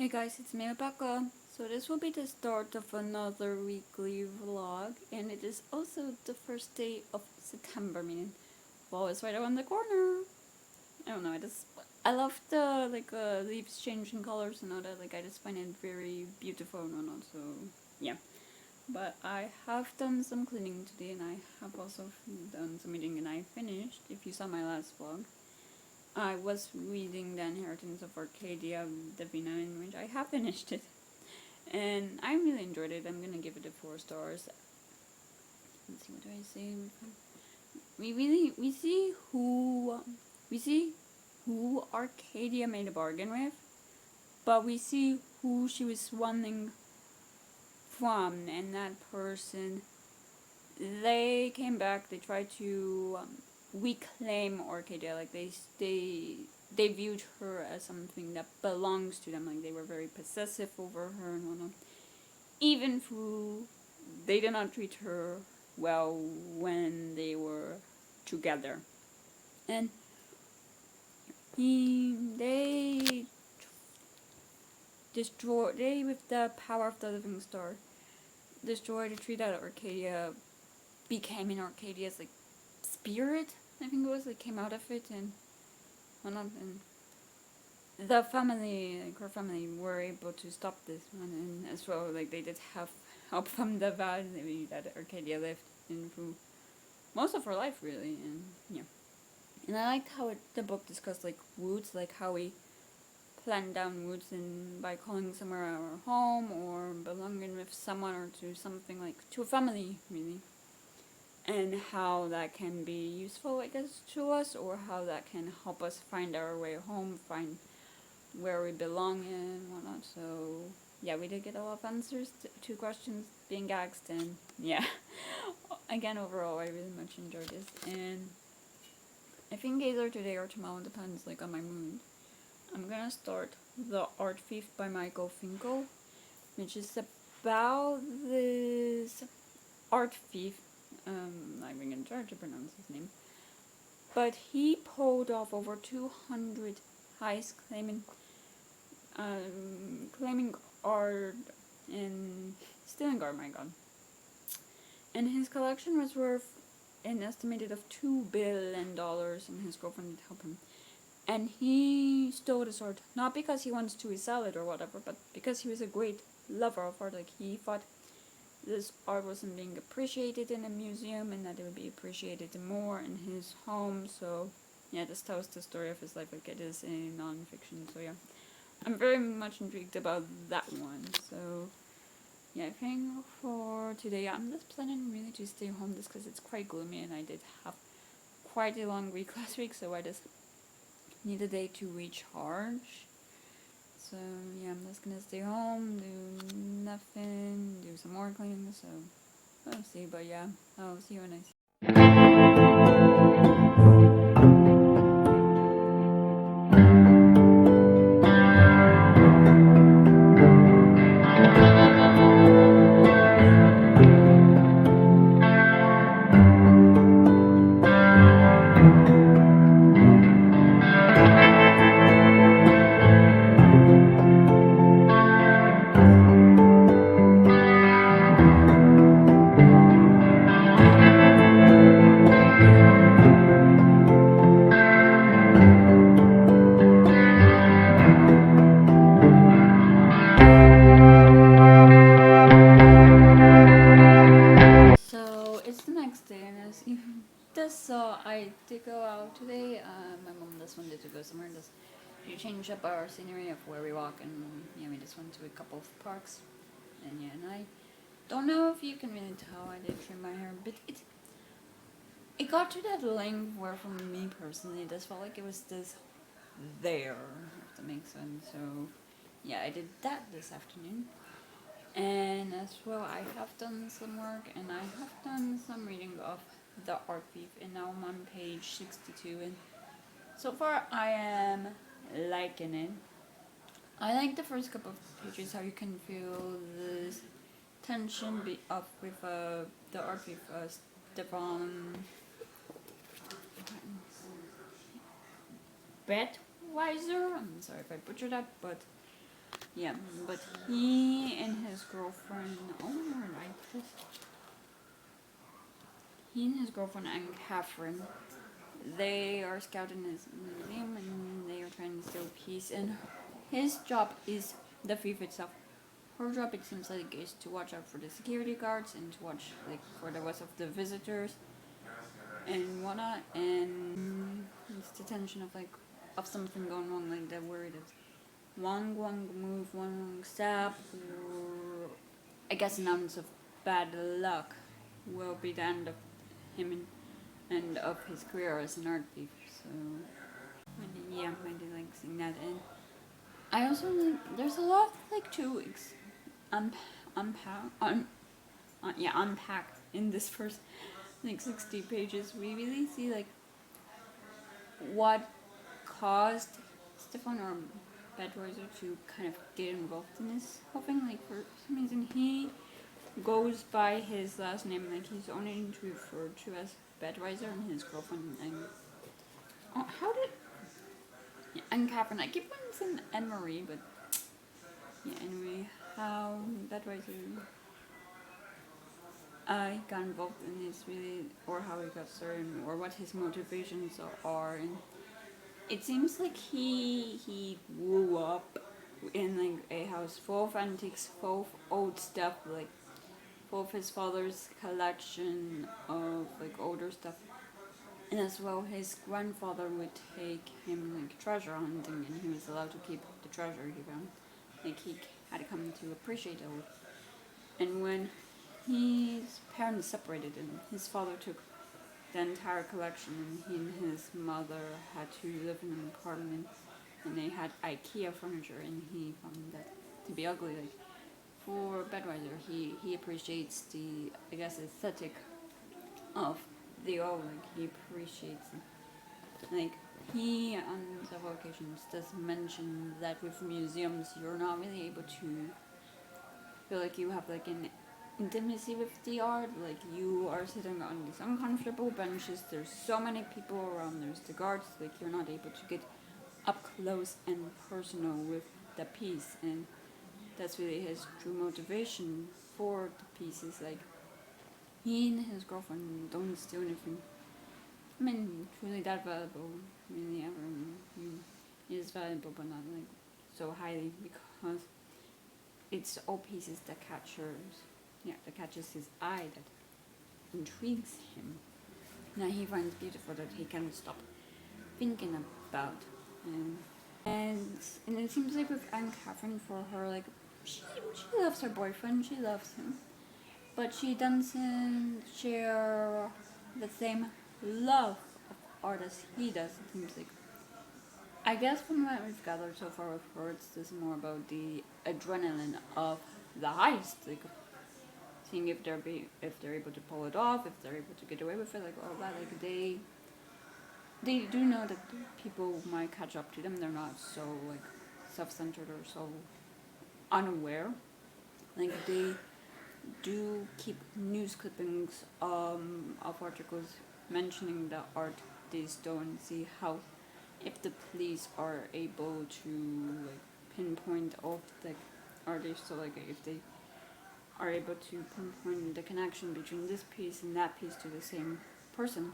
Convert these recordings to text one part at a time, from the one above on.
Hey guys, it's me, Rebecca. So this will be the start of another weekly vlog, and it is also the first day of September, meaning fall is right around the corner. I don't know, I love the leaves changing colors and all that. Like I just find it very beautiful and whatnot. So yeah, but I have done some cleaning today, and I have also done some reading, and I finished. If you saw my last vlog, I was reading The Inheritance of Arcadia, the Vita, in which I have finished it, and I really enjoyed it. I'm gonna give it a 4 stars. Let's see, what do I say? We see who Arcadia made a bargain with, but we see who she was running from, and that person, they came back. They tried to reclaim Arcadia. Like they viewed her as something that belongs to them. Like they were very possessive over her and whatnot. Even though they did not treat her well when they were together, and they destroyed. They, with the power of the living star, destroyed the tree that Arcadia became in Arcadia's like spirit. I think it was, like, came out of it and whatnot, and the family, like her family, were able to stop this one, and as well, like they did have help from the valley that Arcadia lived in through most of her life, really, and yeah. And I liked how the book discussed like roots, like how we plan down roots and by calling somewhere our home or belonging with someone or to something, like to a family, really. And how that can be useful, I guess, to us, or how that can help us find our way home, find where we belong and whatnot. So yeah, we did get a lot of answers to questions being asked, and yeah, again, overall, I really much enjoyed this, and I think either today or tomorrow, depends like on my mood. I'm gonna start The Art Thief by Michael Finkel, which is about this art thief. I'm going to try to pronounce his name, but he pulled off over 200 heists, claiming art and stealing art. My God! And his collection was worth an estimated of $2 billion, and his girlfriend did help him. And he stole this art not because he wants to resell it or whatever, but because he was a great lover of art. Like he thought this art wasn't being appreciated in a museum, and that it would be appreciated more in his home. So yeah, this tells the story of his life. Like it is a non-fiction. So yeah, I'm very much intrigued about that one. So yeah, I think for today, I'm just planning really to stay home just because it's quite gloomy, and I did have quite a long week last week, so I just need a day to recharge. So yeah, I'm just gonna stay home, do nothing, do some more cleaning, so I'll see, but yeah, I'll see you when I see So it's the next day, and as you just saw, I did go out today. My mom just wanted to go somewhere, just to change up our scenery of where we walk, and yeah, we just went to a couple of parks, and yeah, and I don't know if you can really tell, I did trim my hair, but it got to that length where, for me personally, it just felt like it was just there, if that makes sense. So yeah, I did that this afternoon. And as well, I have done some work, and I have done some reading of The Art Thief, and now I'm on page 62, and so far I am liking it. I like the first couple of pages, how you can feel this tension up with the Art Thief, Stefan Brettweiser. I'm sorry if I butchered that, but Yeah, but he and his girlfriend. Oh, where did I put this? He and his girlfriend and Catherine, they are scouting his museum and they are trying to steal peace. And his job is the thief itself. Her job, it seems like, is to watch out for the security guards and to watch like for the rest of the visitors and whatnot. And it's the tension of like of something going wrong, like they're worried that one wrong move, one wrong step, or I guess an ounce of bad luck will be the end of him and of his career as an art thief. So yeah, I do like seeing that. And I also like there's a lot like to unpack in this first like 60 pages. We really see like what caused Stefan or Bedweiser to kind of get involved in this whole thing. Like for some reason he goes by his last name, like he's only referred to as Bedweiser and his girlfriend and how did and Catherine. I keep wanting to say Anne Marie, but yeah. Anyway, how Bedweiser got involved in this really, or how he got started, or what his motivations are, and it seems like he grew up in like a house full of antiques, full of old stuff, like full of his father's collection of like older stuff. And as well, his grandfather would take him like treasure hunting, and he was allowed to keep the treasure he found. Like he had come to appreciate it. And when his parents separated, and his father took the entire collection, and he and his mother had to live in an apartment, and they had IKEA furniture, and he found that to be ugly. Like for Bedweiser, he appreciates the I guess aesthetic of the old. Like he appreciates like he on several occasions does mention that with museums you're not really able to feel like you have like an intimacy with the art. Like you are sitting on these uncomfortable benches, there's so many people around, there's the guards, like you're not able to get up close and personal with the piece. And that's really his true motivation for the pieces. Like he and his girlfriend don't steal anything. I mean, truly that valuable, really ever. He is valuable, but not like so highly, because it's all pieces that that catches his eye, that intrigues him, that he finds beautiful, that he can't stop thinking about. And and it seems like with Anne Catherine, for her, like she loves her boyfriend, she loves him, but she doesn't share the same love of art as he does. It seems like, I guess from what we've gathered so far with her, it's just more about the adrenaline of the heist, like seeing if they're able to pull it off, if they're able to get away with it, like all that. Like they do know that people might catch up to them. They're not so like self-centered or so unaware. Like they do keep news clippings of articles mentioning the art they stole, and see how if the police are able to like pinpoint all the artists, so like if they are able to pinpoint the connection between this piece and that piece to the same person,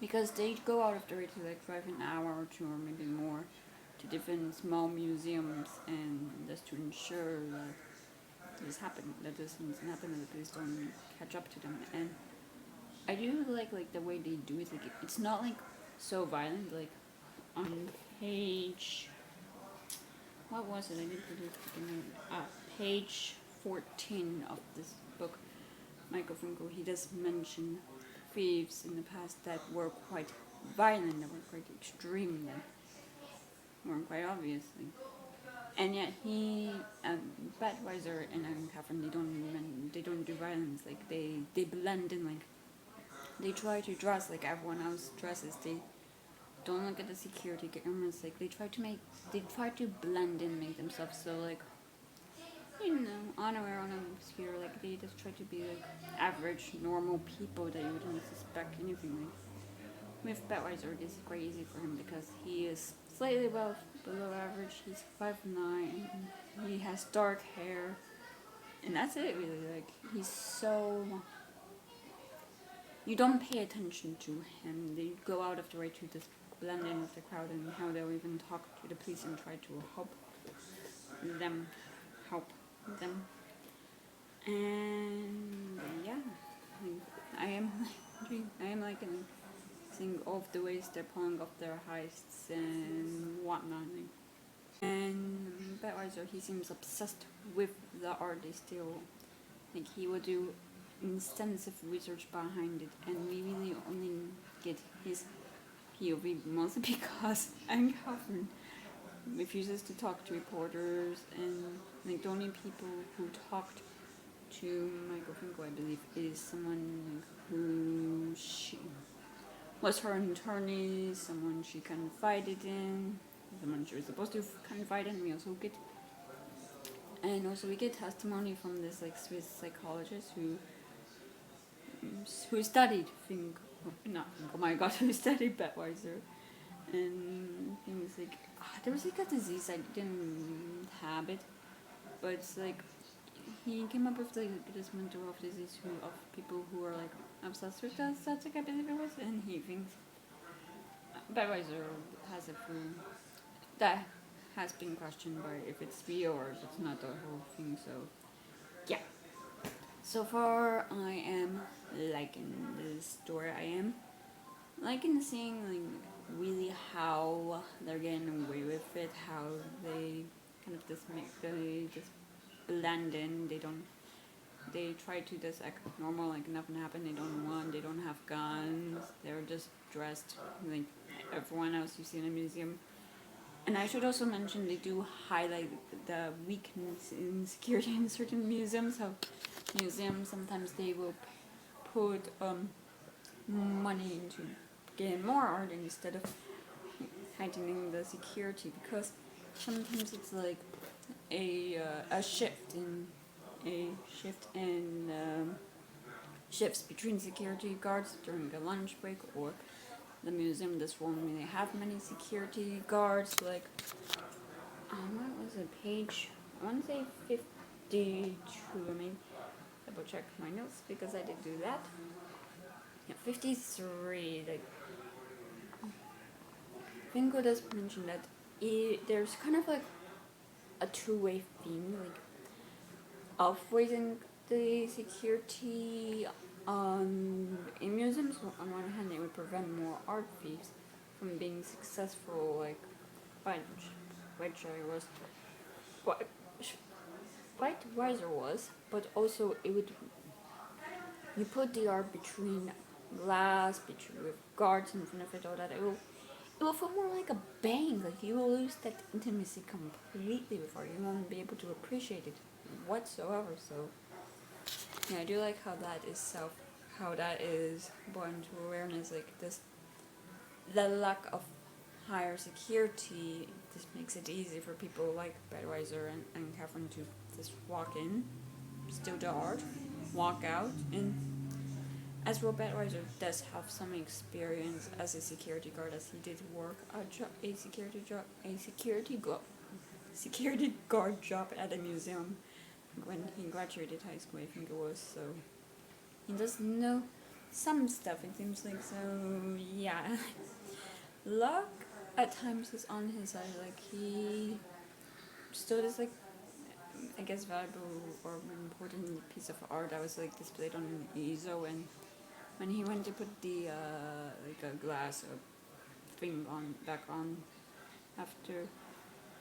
because they go out of their way to like drive an hour or two or maybe more to different small museums, and just to ensure that this doesn't happen, and the police don't catch up to them. And I do like the way they do it. Like it's not like so violent. Like on page, what was it? I didn't put it. Page 14 of this book, Michael Finkel, he does mention thieves in the past that were quite violent, that were quite extreme, that weren't quite obviously. And yet he, Badweiser and Catherine, they don't do violence. Like they blend in. Like they try to dress like everyone else dresses. They don't look at the security cameras. Like they try to blend in, make themselves so like, you know, unaware, unobscure. Like they just try to be like average, normal people that you wouldn't suspect anything. Like with Badweiser, it's quite easy for him because he is slightly below average. He's 5'9". has dark hair, and that's it really. Like, he's so, you don't pay attention to him. They go out of the way to just blend in with the crowd, and how they'll even talk to the police and try to them help them. And yeah, I am liking seeing all of the ways they're pulling off their heists and whatnot. And Budweiser, he seems obsessed with the art they steal. Like, he will do extensive research behind it, and we really only get his POV mostly because Catherine refuses to talk to reporters, and like the only people who talked to Michael Finkel, I believe, is someone who she was her attorney, someone she confided in, someone she was supposed to confide in. We also get testimony from this like Swiss psychologist who studied who studied Budweiser, and things like there was like a disease I didn't have it, but it's like he came up with like this mental health disease of people who are like obsessed with that static, I believe it was, and he thinks Budweiser has a flu that has been questioned by if it's real or if it's not the whole thing. So yeah, so far I am liking this story. I am liking seeing like really how they're getting away with it, how they kind of just blend in. They try to just act normal, like nothing happened. They don't have guns. They're just dressed like everyone else you see in a museum. And I should also mention they do highlight the weakness in security in certain museums. How museums sometimes they will put money into getting more art instead of heightening the security, because sometimes it's like a shift in shifts between security guards during a lunch break, or the museum this won't really have many security guards. Like what was it, page, I want to say 52, I mean, double check my notes because I did do that. Yeah, 53. Like, Finko does mention that there's kind of like a two-way theme, like of raising the security in museums. On one hand, it would prevent more art thieves from being successful, like Budweiser was, but also it would, you put the art between glass, with guards in front of it, all that, it will feel more like a bank. Like, you will lose that intimacy completely with art. You won't be able to appreciate it whatsoever. So yeah, I do like how that is brought into awareness. Like this, the lack of higher security just makes it easy for people like Budweiser and Catherine to just walk in, steal the art, walk out, and as well, Budweiser does have some experience as a security guard, as he did work a security guard job at a museum when he graduated high school, I think it was. So he does know some stuff, it seems like. So yeah, luck at times is on his side. Like, he still is like, I guess, valuable or important piece of art that was like displayed on an easel, and when he went to put the like a glass thing back on after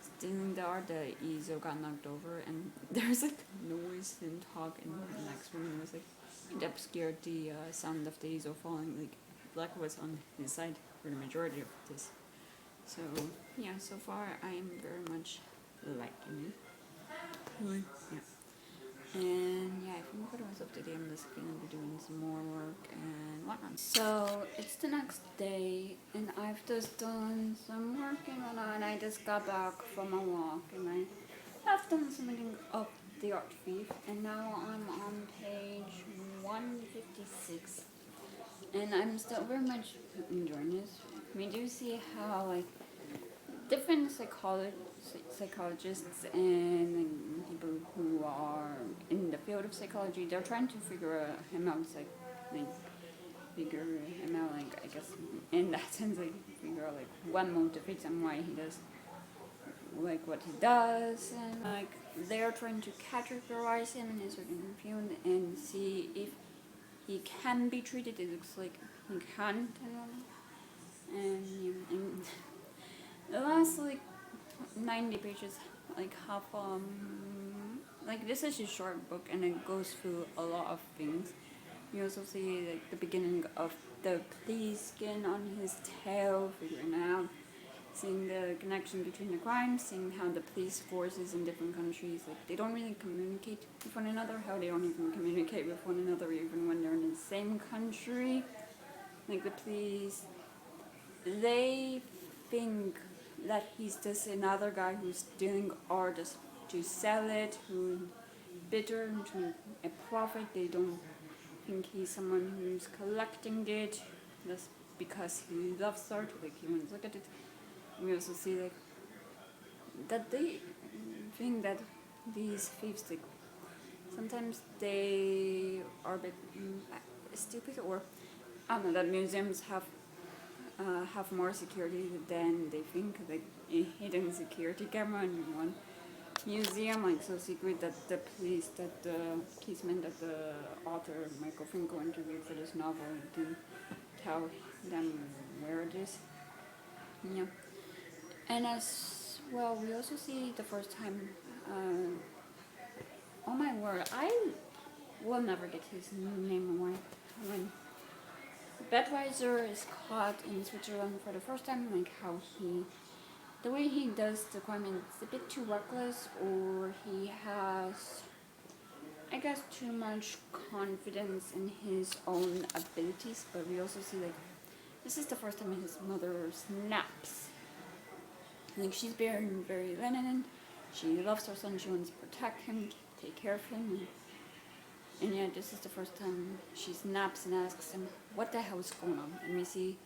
stealing the art, the easel got knocked over, and there was like noise and talk in the next room. It was like it obscured the sound of the easel falling. Like, Black was on his side for the majority of this. So yeah, so far I am very much liking it. Really? Yeah. And yeah, I think for the rest of the day I'm just gonna be doing some more work and whatnot. So it's the next day, and I've just done some work and whatnot, and I just got back from a walk, and I have done something up the art thief, and now I'm on page 156, and I'm still very much enjoying this. We do see how like different psychologists and of psychology. They're trying to figure him out. It's like figure him out. Like I guess in that sense, like figure out like what motivates him, why he does like what he does, and like they're trying to categorize him in a certain field and see if he can be treated. It looks like he can't, and the last like 90 pages like have like this is a short book and it goes through a lot of things. You also see like the beginning of the police skin on his tail, figuring out, seeing the connection between the crimes, seeing how the police forces in different countries, like they don't really communicate with one another, how they don't even communicate with one another even when they're in the same country. Like the police, they think that he's just another guy who's stealing art to sell it, who's bitter to make a profit. They don't think he's someone who's collecting it just because he loves art, like he wants to look at it. We also see like that they think that these thieves, like sometimes they are a bit stupid, or I don't know, that museums have more security than they think. Like a hidden security camera in one museum, like so secret that the police, that the policeman, that the author Michael Finkel interviewed for this novel to tell them where it is. Yeah. And as well, we also see the first time, oh my word, I will never get his name away. When Budweiser is caught in Switzerland for the first time, like how the way he does the crime, it's a bit too reckless, or he has, I guess, too much confidence in his own abilities. But we also see like, this is the first time his mother snaps. Like she's very lenient. She loves her son. She wants to protect him, take care of him, and yeah, this is the first time she snaps and asks him what the hell is going on. And we see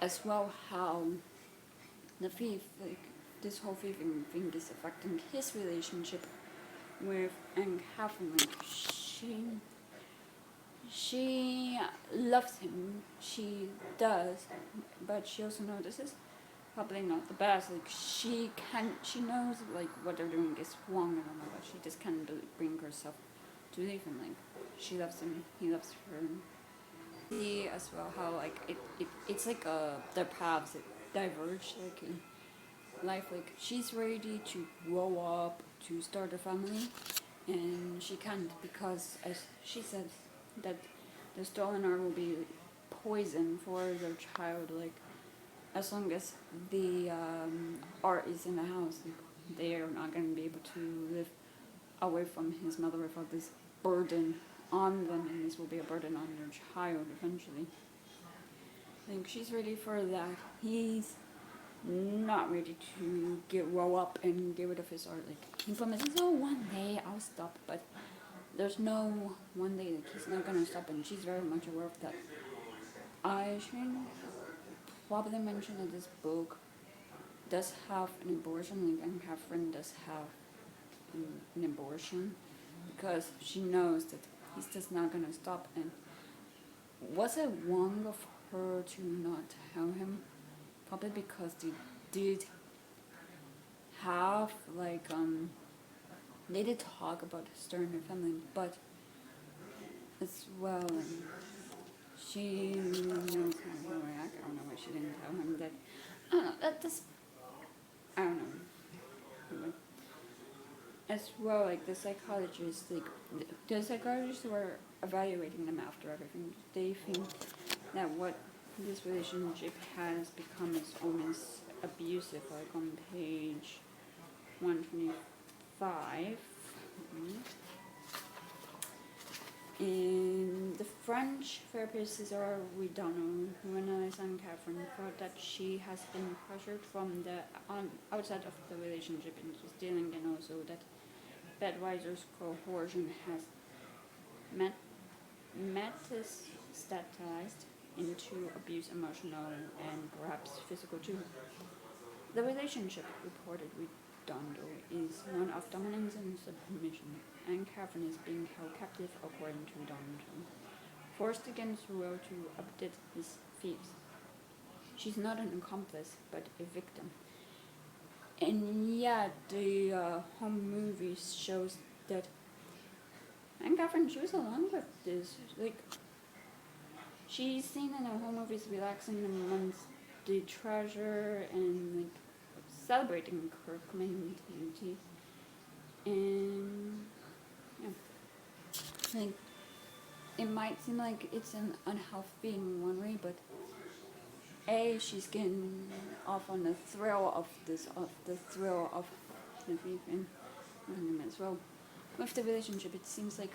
as well how the thief, like this whole thieving thing, is affecting his relationship with and Catherine. Like she loves him. She does, but she also notices probably not the best. Like she knows like what they're doing is wrong and all that. She just can't bring herself to leave him. Like she loves him, he loves her. See as well how like it's like their paths diverge like in life. Like she's ready to grow up, to start a family, and she can't because, as she said, that the stolen art will be poison for their child. Like as long as the art is in the house, they are not going to be able to live away from his mother without this burden on them, and this will be a burden on their child eventually. I think she's ready for that. He's not ready to grow up and get rid of his art. Like he promises, oh, one day I'll stop, but there's no one day that he's not going to stop, and she's very much aware of that. I should probably mention that this book does have an abortion, like, and Catherine does have an abortion, because she knows that he's just not gonna stop. And was it wrong of her to not tell him? Probably because they did have like they did talk about Stern and her family, but as well. She knows how to react. I don't know why she didn't tell him that. I don't know, that just, I don't know. As well, like the psychologists who were evaluating them after everything, they think that what this relationship has become is almost abusive. Like on page 125. In the French therapist César Widano, who analyzed Anne Catherine, thought that she has been pressured from the outside of the relationship into stealing, and also that Budweiser's coercion has metastatized into abuse, emotional and perhaps physical too. The relationship, reported Dondo is one of dominance and submission, and Catherine is being held captive according to Dondo, forced against her will to update his thieves. She's not an accomplice, but a victim. And yeah, the home movies shows that Anne Catherine, she was along with this. Like, she's seen in the home movies relaxing amongst the treasure and like celebrating her community. And yeah, like it might seem like it's an unhealthy in one way, but she's getting off on the thrill of the thrill of the and as well. With the relationship, it seems like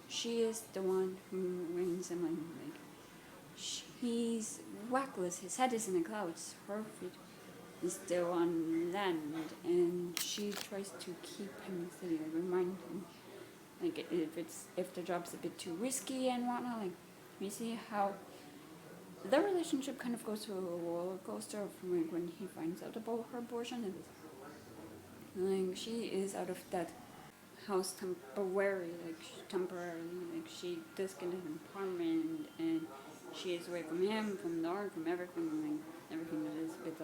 she is the one who reigns and like he's reckless. His head is in the clouds. Her feet is still on land, and she tries to keep him steady, like remind him, like if the job's a bit too risky and whatnot. Like we see how the relationship kind of goes through a roller coaster from like when he finds out about her abortion. Like she is out of that house temporarily, like she does get an apartment and she is away from him, from the art, from everything, like everything that is a bit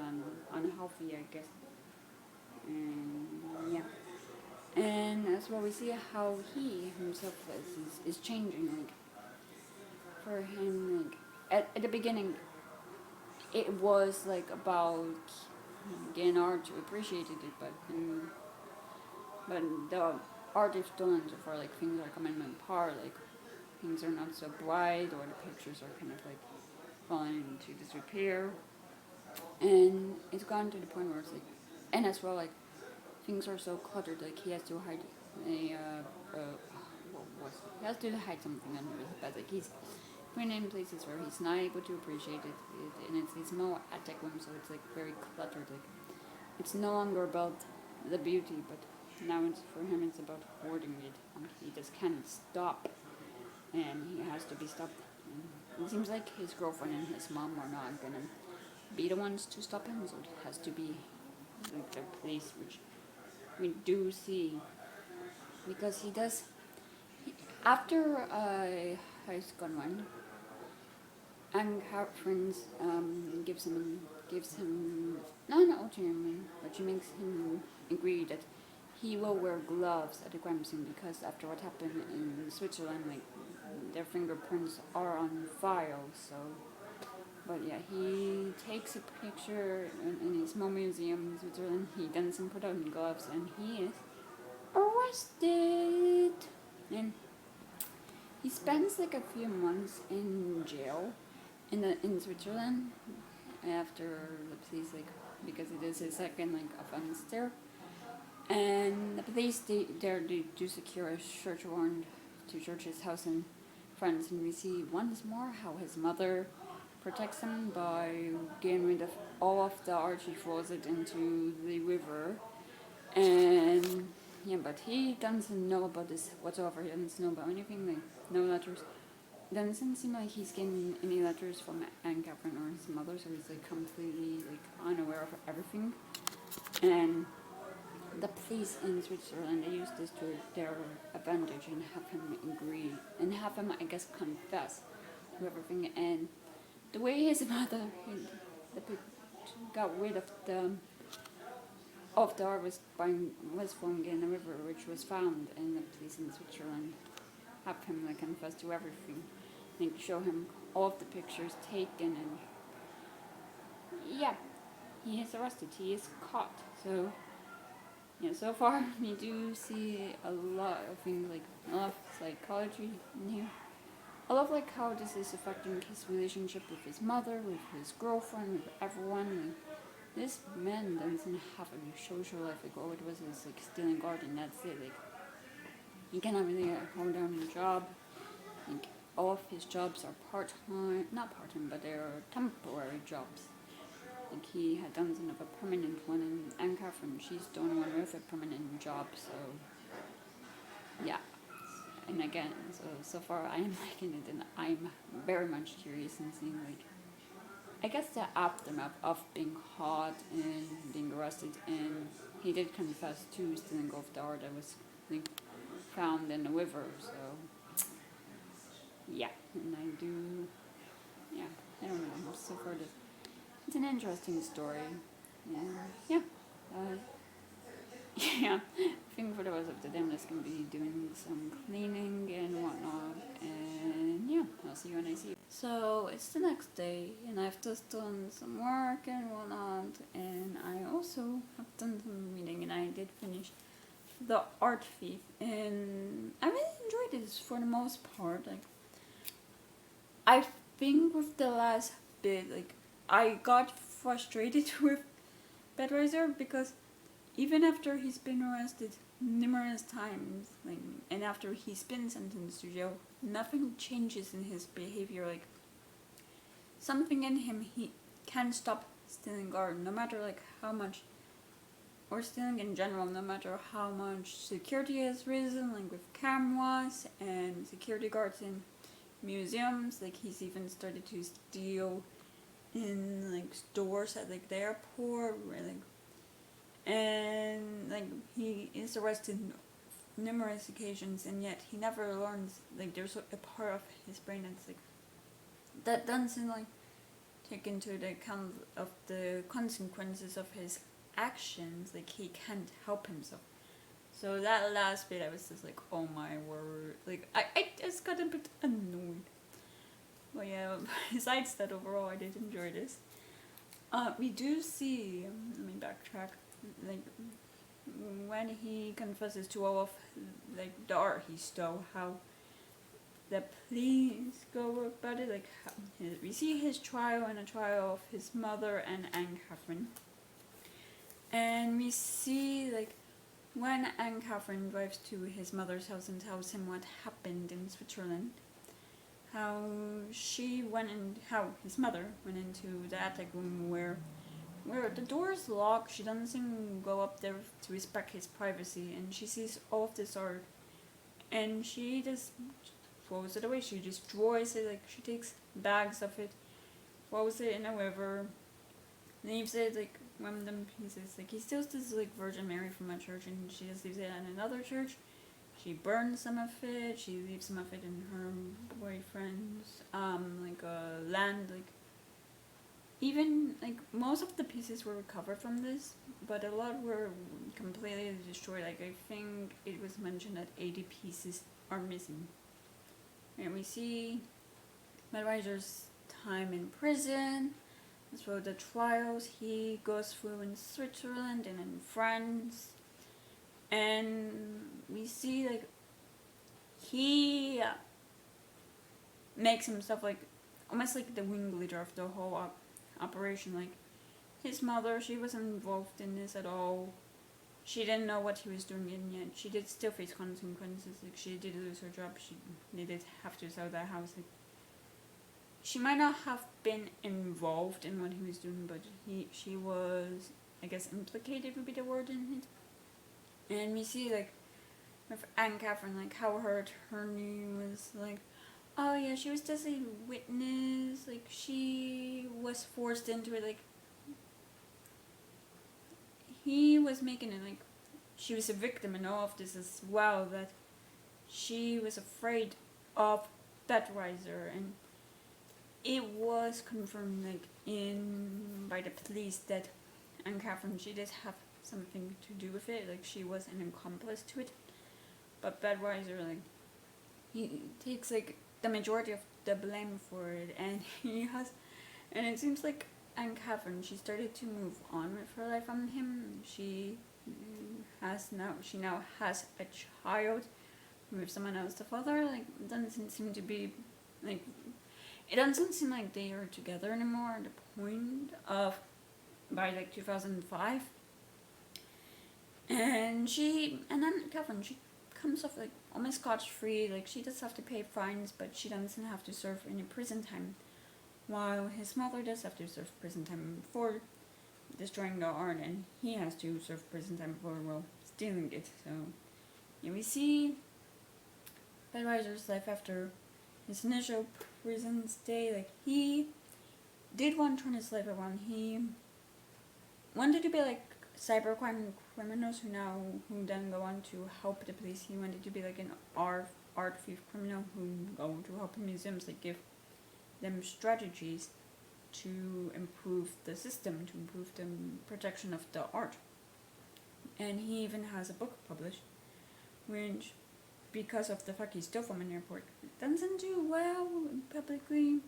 unhealthy, I guess. And yeah, and as well we see how he himself is changing. Like for him, like at the beginning, it was like about getting art to appreciate it, but the art is done so far, like things are coming apart, like things are not so bright, or the pictures are kind of like falling into disrepair, and it's gotten to the point where it's like, and as well like things are so cluttered, like he has to hide he has to hide something under his bed, like he's putting in places where he's not able to appreciate it, and it's these small attic rooms, so it's like very cluttered, like it's no longer about the beauty, but now for him it's about hoarding it, and he just can't stop, and he has to be stopped. And it seems like his girlfriend and his mom are not gonna be the ones to stop him, so it has to be like the police, which we do see, because he does, after Heist Gone Wrong, and Catherine's gives him not an ultimatum, but she makes him agree that he will wear gloves at the crime scene, because after what happened in Switzerland, like their fingerprints are on file. So, but yeah, he takes a picture in a small museum in Switzerland. He doesn't put on gloves, and he is arrested, and he spends like a few months in jail in Switzerland after the police, like, because it is his second like offense there, and the police they do secure a search warrant to search his house and friends, and we see once more how his mother protects him by getting rid of all of the art. She throws it into the river, and yeah, but he doesn't know about this whatsoever. He doesn't know about anything, like no letters. Doesn't seem like he's getting any letters from Anne Catherine or his mother, so he's like completely like unaware of everything. And the police in Switzerland, they use this to their advantage and have him agree and have him, I guess, confess to everything. And the way his mother got rid of the art was from in the river, which was found, and the police in Switzerland have him like confess to everything. Like show him all of the pictures taken, and yeah, he is arrested. He is caught. So yeah, so far we do see a lot of things, like a lot of psychology in here. I love like how this is affecting his relationship with his mother, with his girlfriend, with everyone. Like, this man doesn't have a social life. Like all it was like stealing art, and that's it. Like he cannot really hold down a job. Like all of his jobs are not part-time, but they are temporary jobs. Like he had done some of a permanent one, and Anne Catherine, she's the only one with a permanent job, so yeah. And again, so far I am liking it, and I'm very much curious in seeing like, I guess the aftermath of being caught and being arrested and he did confess to stealing off the art that was like found in the river. So yeah, and I do. Yeah, I don't know. So far, it's an interesting story. And yeah. Uh, yeah, I think for the rest of the day I'm just gonna be doing some cleaning and whatnot, and yeah, I'll see you when I see you. So it's the next day, and I've just done some work and whatnot, and I also have done some reading, and I did finish The Art Thief, and I really enjoyed this for the most part. Like, I think with the last bit, like, I got frustrated with Bedweiser because even after he's been arrested numerous times, like, and after he's been sentenced to jail, nothing changes in his behavior. Like, something in him, he can't stop stealing art, no matter like how much, or stealing in general, no matter how much security has risen, like with cameras and security guards in museums. Like, he's even started to steal in like stores at like the airport, where like, and like he is arrested numerous occasions, and yet he never learns. Like, there's a part of his brain that's like that doesn't like take into the account of the consequences of his actions. Like, he can't help himself. So that last bit, I was just like, oh my word. Like, I just got a bit annoyed. But yeah, besides that, overall I did enjoy this. We do see, let me backtrack, like, when he confesses to all of like the art he stole, how the police go about it. Like, we see his trial and a trial of his mother and Anne Catherine, and we see like when Anne Catherine drives to his mother's house and tells him what happened in Switzerland, how his mother went into the attic room where the door is locked. She doesn't go up there to respect his privacy, and she sees all of this art, and she just throws it away. She destroys it. Like, she takes bags of it, throws it in a river, leaves it like random pieces. Like, he steals this like Virgin Mary from a church, and she just leaves it in another church. She burns some of it. She leaves some of it in her boyfriend's like land. Like, even like most of the pieces were recovered from this, but a lot were completely destroyed. Like, I think it was mentioned that 80 pieces are missing. And we see Bedweiser's time in prison, as well the trials he goes through in Switzerland and in France. And we see like he makes himself like almost like the ringleader of the whole operation. Like, his mother, she wasn't involved in this at all. She didn't know what he was doing, and yet she did still face consequences. Like, she did lose her job. They did have to sell that house. Like, she might not have been involved in what he was doing, but she was, I guess, implicated would be the word in it. And we see like with Anne Catherine, like how her attorney was like, oh yeah, she was just a witness. Like, she was forced into it. Like, he was making it like she was a victim in all of this as well. That she was afraid of Bedweiser, and it was confirmed like by the police that Anne Catherine, she did have something to do with it. Like, she was an accomplice to it. But Bedweiser, like, he takes like the majority of the blame for it, and and it seems like Anne Catherine, she started to move on with her life from him. She now has a child with someone else. The father like doesn't seem to be like, it doesn't seem like they are together anymore at the point of by like 2005. And then Catherine, she comes off like almost scotch-free. Like, she does have to pay fines, but she doesn't have to serve any prison time, while his mother does have to serve prison time for destroying the art, and he has to serve prison time for, well, stealing it. So yeah, we see Bedweiser's life after his initial prison stay. Like, he did want to turn his life around. He wanted to be like cybercrime criminals who then go on to help the police. He wanted to be like an art thief criminal who go to help museums, like give them strategies to improve the system, to improve the protection of the art. And he even has a book published, which, because of the fact he stole from an airport, doesn't do well publicly.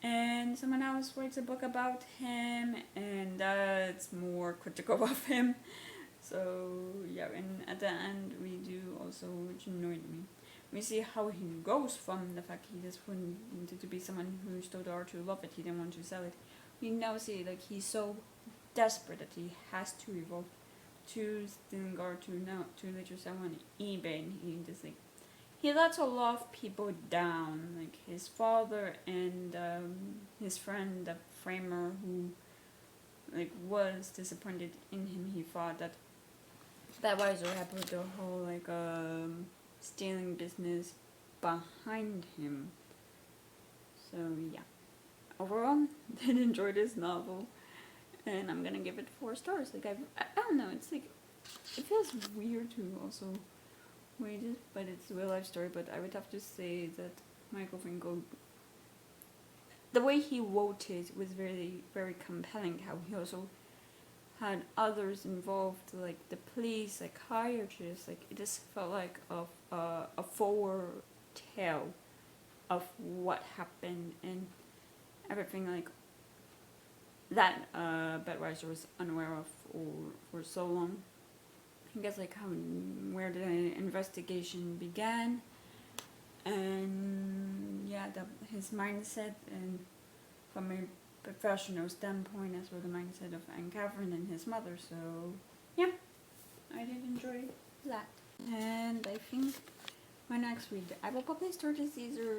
And someone else writes a book about him, and that's more critical of him. So yeah, and at the end we do also, which annoyed me, we see how he goes from the fact he just wanted to be someone who stole the art to love it, he didn't want to sell it. We now see like he's so desperate that he has to evolve to stealing art to later sell on eBay, and he just like he lets a lot of people down, like his father and his friend, the framer, who like was disappointed in him. He thought that was what happened with the whole like stealing business behind him. So yeah, overall, did enjoy this novel, and I'm gonna give it 4 stars. Like I don't know, it's like it feels weird to also rate it, but it's a real life story. But I would have to say that Michael Finkel, the way he wrote it was very, very compelling. How he also had others involved, like the police, psychiatrists. Like it just felt like a forward tale of what happened and everything like that Bedweiser was unaware of for so long. I guess like where the investigation began, and yeah, his mindset, and from a professional standpoint as well the mindset of Anne Catherine and his mother. So yeah, I did enjoy that. And I think my next read, I will probably start this either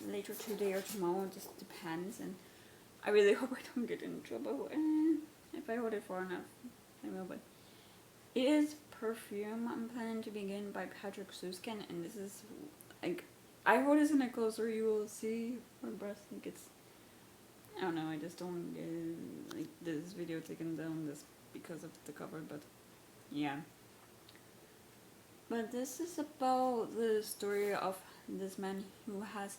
later today or tomorrow, it just depends, and I really hope I don't get in trouble, and if I hold it for enough I will. But it is Perfume, I'm planning to begin, by Patrick Susskind, and this is like, I hold this in a closer, you will see her breast. Like it's, I don't know, I just don't get like this video taken down just because of the cover, but yeah. But this is about the story of this man who has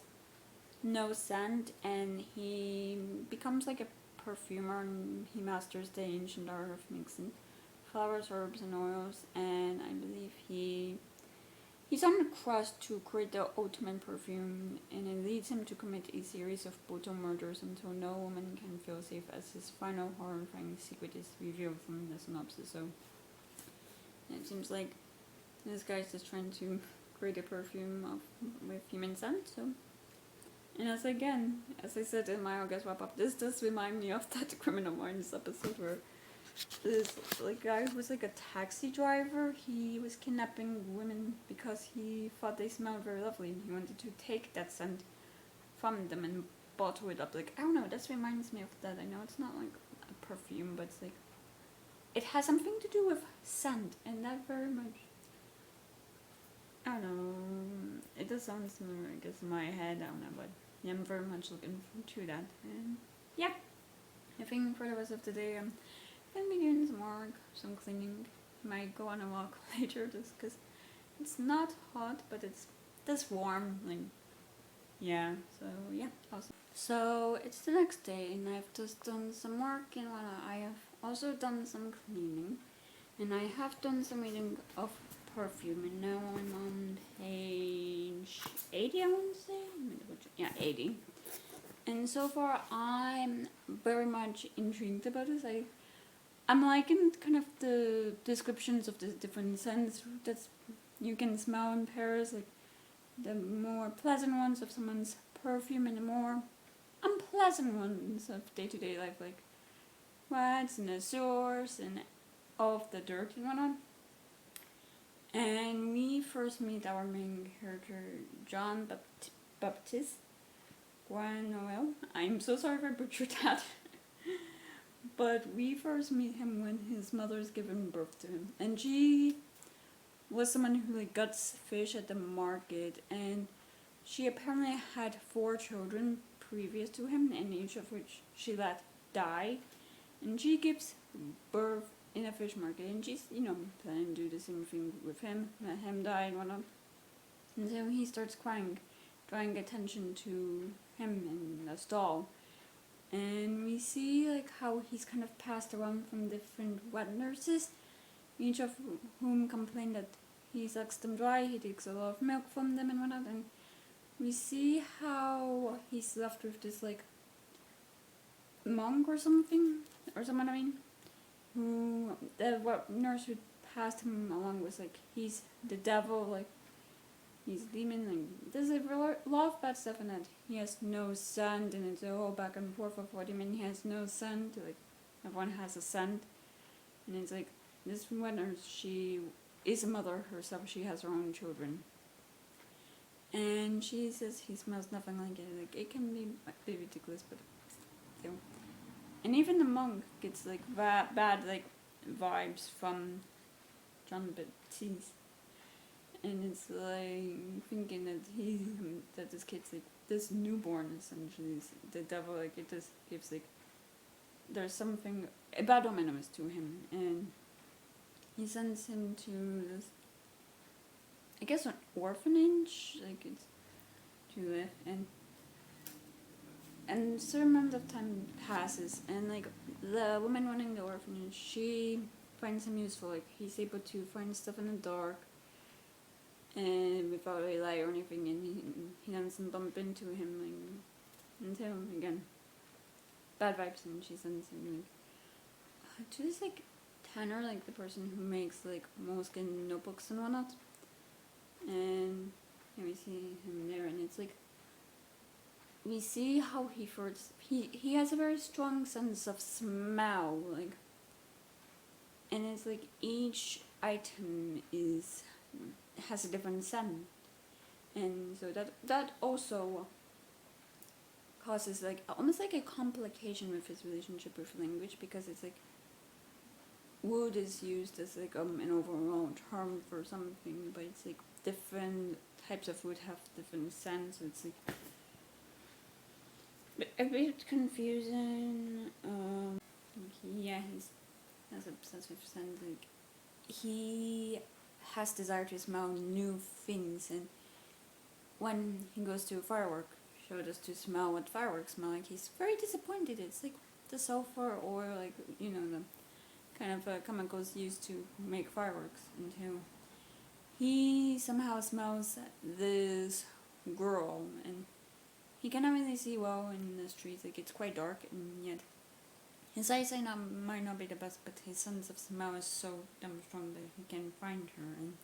no scent, and he becomes like a perfumer, and he masters the ancient art of mixing flowers, herbs, and oils, and I believe he's on a quest to create the ultimate perfume, and it leads him to commit a series of brutal murders until no woman can feel safe, as his final horrifying secret is revealed from the synopsis. So it seems like this guy's just trying to create a perfume with human scent. So, and as I said in my August wrap up, this does remind me of that Criminal Minds episode where this like guy who was like a taxi driver, he was kidnapping women because he thought they smelled very lovely, and he wanted to take that scent from them and bottle it up. Like, I don't know, this reminds me of that. I know it's not like a perfume, but it's like it has something to do with scent, and that very much, I don't know, it does sound similar, I guess, in my head, I don't know, but yeah, I'm very much looking forward to that. And yeah, I think for the rest of the day I'm gonna be doing some work, some cleaning. Might go on a walk later just because it's not hot, but it's just warm, like, yeah, so yeah, awesome. So it's the next day, and I've just done some work, and I have also done some cleaning, and I have done some reading of Perfume, and now I'm on page 80, I want to say. Yeah, 80. And so far, I'm very much intrigued about this. I'm liking kind of the descriptions of the different scents that you can smell in Paris, like the more pleasant ones of someone's perfume, and the more unpleasant ones of day-to-day life, like rats and the sewers and all of the dirt and whatnot. And we first meet our main character, John Baptiste Noel. I'm so sorry if I butchered that. But we first meet him when his mother's given birth to him. And she was someone who like guts fish at the market, and she apparently had 4 children previous to him, and each of which she let die. And she gives birth in a fish market, and she's, planning to do the same thing with him, let him die and whatnot. And so he starts crying, drawing attention to him in the stall. And we see like how he's kind of passed around from different wet nurses, each of whom complain that he sucks them dry, he takes a lot of milk from them and whatnot. And we see how he's left with this like monk or someone, who the nurse who passed him along was like, he's the devil, like he's a demon, like there's a lot of bad stuff in that. He has no scent, and it's a whole back and forth of what he mean he has no scent, like everyone has a scent. And it's like, this one nurse, she is a mother herself, she has her own children, and she says he smells nothing like it. Like, it can be a bit ridiculous, but still. And even the monk gets like bad like vibes from John Baptiste, and it's like thinking that this kid's like this newborn essentially is the devil. Like, it just gives like there's something bad ominous to him, and he sends him to this, I guess, an orphanage, like it's to live. And a certain amount of time passes, and like the woman running the orphanage, she finds him useful. Like, he's able to find stuff in the dark, and without a light or anything, and he doesn't bump into him, like, until again, bad vibes, and she sends him like to this like Tanner, like the person who makes like moleskin notebooks and whatnot. And here we see him there, and it's like, we see how he has a very strong sense of smell, like, and it's like each item has a different scent, and so that also causes like almost like a complication with his relationship with language, because it's like wood is used as like an overall term for something, but it's like different types of wood have different scents, so it's like a bit confusing. Yeah, he has obsessive scent. Like, he has desire to smell new things, and when he goes to a firework show just to smell what fireworks smell like, he's very disappointed. It's like the sulfur oil, like, the kind of chemicals used to make fireworks, until he somehow smells this girl, and he cannot really see well in the streets. Like, it's quite dark, and yet his eyesight might not be the best, but his sense of smell is so damn strong that he can find her. And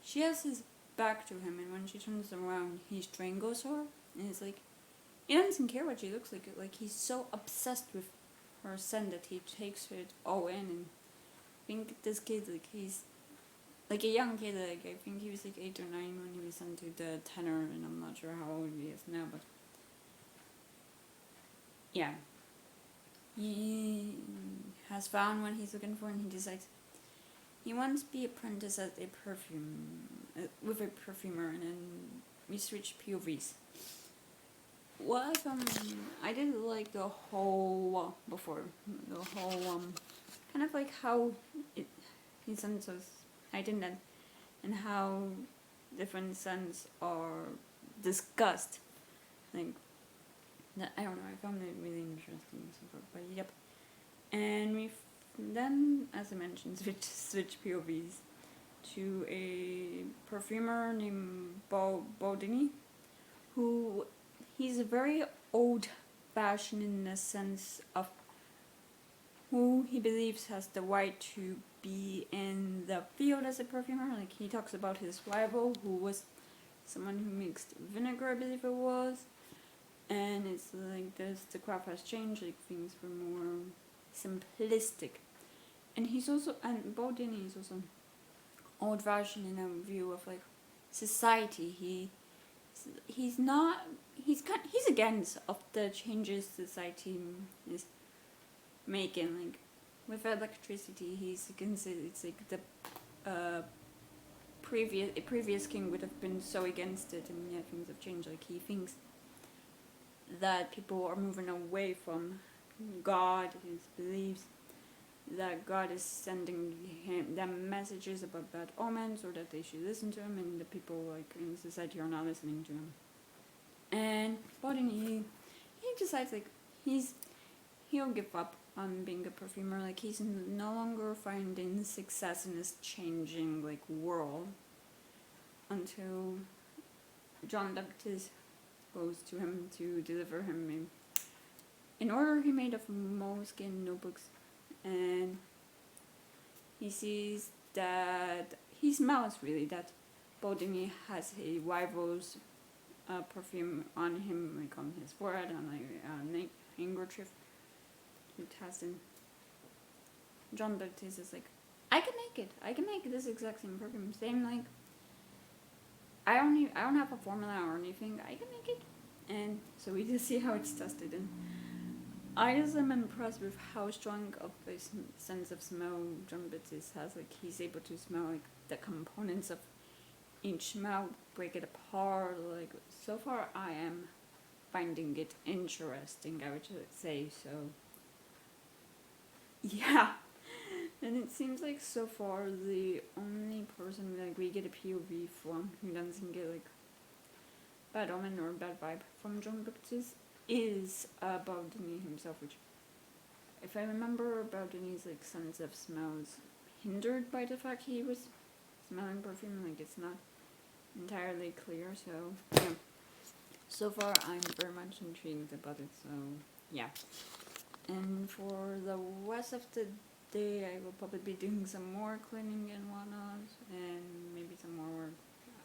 she has his back to him, and when she turns around, he strangles her, and it's like, he doesn't care what she looks like. Like, he's so obsessed with her scent that he takes it all in. And I think this kid, like, he's like a young kid, like, I think he was like 8 or 9 when he was sent to the Tanner, and I'm not sure how old he is now, but yeah. He has found what he's looking for, and he decides he wants to be apprenticed as a with a perfumer, and then we switch POVs. Well, I did like the whole kind of like how he sends us heightened, and how different scents are discussed. Like, I don't know, I found it really interesting so far, but yep. And we then, as I mentioned, switch POVs to a perfumer named Baudini, who he's very old-fashioned in the sense of who he believes has the right to be in the field as a perfumer. Like, he talks about his rival, who was someone who mixed vinegar, I believe it was, and it's like the craft has changed, like things were more simplistic. And Baudini is also old-fashioned in a view of like society. He's against of the changes society is making. Like, with electricity, he's against it. It's like the previous king would have been so against it, and yeah, things have changed. Like, he thinks that people are moving away from God, his beliefs, that God is sending them messages about bad omens, or that they should listen to him, and the people like in society are not listening to him. And Bodin, he decides like he'll give up on being a perfumer. Like he's no longer finding success in this changing like world until John Baptist goes to him to deliver him an order he made of moleskin notebooks, and he sees that he smells really that Bodini has a rival's perfume on him, like on his forehead, on a handkerchief. It has in John Baptiste is like, I can make this exact same perfume, same like I don't have a formula or anything, I can make it. And so we just see how it's tested, and I just am impressed with how strong of a sense of smell John Baptiste has. Like he's able to smell like the components of each smell, break it apart. Like so far I am finding it interesting, I would say. So yeah. And it seems like so far the only person like we get a POV from who doesn't get like bad omen or bad vibe from John Baptiste is Baudini himself, which, if I remember, Baudini's like sense of smell is hindered by the fact he was smelling perfume. Like it's not entirely clear. So yeah, so far I'm very much intrigued about it. So yeah, and for the rest of the day, I will probably be doing some more cleaning and whatnot, and maybe some more work.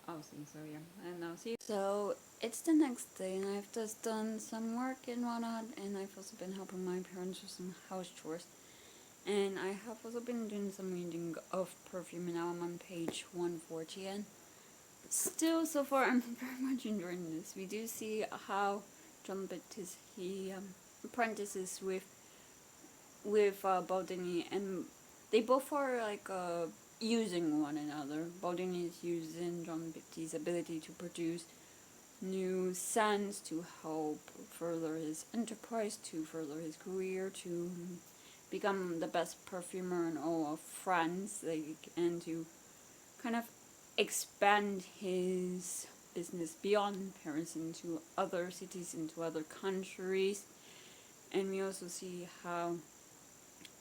I'll see. So yeah, and I'll see you. So it's the next day, and I've just done some work and whatnot, and I've also been helping my parents with some house chores, and I have also been doing some reading of Perfume, and now I'm on page 140, and still so far I'm very much enjoying this. We do see how John Baptiste he apprentices with Baudini, and they both are like using one another. Baudini is using John Baptiste's ability to produce new scents to help further his enterprise, to further his career, to become the best perfumer in all of France, like, and to kind of expand his business beyond Paris into other cities, into other countries. And we also see how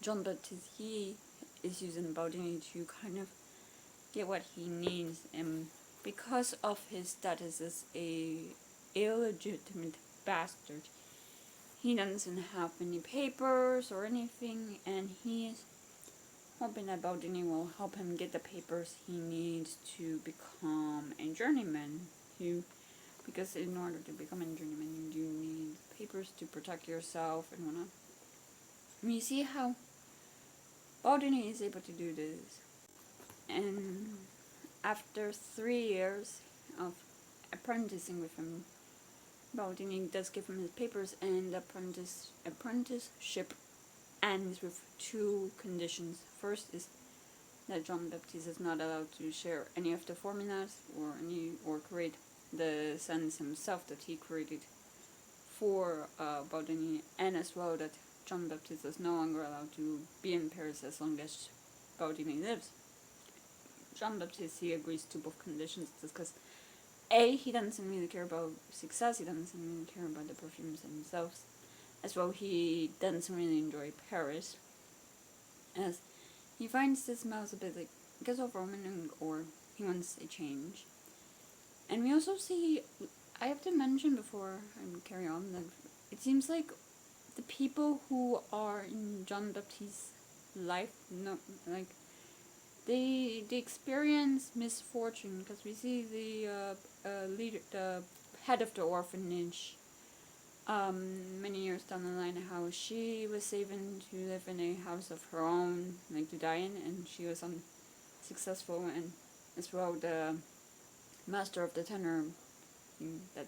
John Baptiste he is using Baudini to kind of get what he needs, and because of his status as a illegitimate bastard, he doesn't have any papers or anything, and he is hoping that Baudini will help him get the papers he needs to become a journeyman. Because in order to become a journeyman, you do need papers to protect yourself and whatnot. And you see how Baudini is able to do this, and after 3 years of apprenticing with him, Baudini does give him his papers, and the apprenticeship ends with 2 conditions. First is that John Baptiste is not allowed to share any of the formulas or create the scents himself that he created for Baudini, and as well that John Baptiste is no longer allowed to be in Paris as long as Baudini lives. John Baptiste he agrees to both conditions because A, he doesn't really care about success, he doesn't really care about the perfumes themselves. As well, he doesn't really enjoy Paris, as he finds the smells a bit like gets overwhelming, or he wants a change. And we also see, I have to mention before I carry on, that it seems like the people who are in John Baptiste's life, they experience misfortune, because we see the the head of the orphanage many years down the line, how she was saving to live in a house of her own, like to die in, and she was unsuccessful. And as well, the master of the tenor that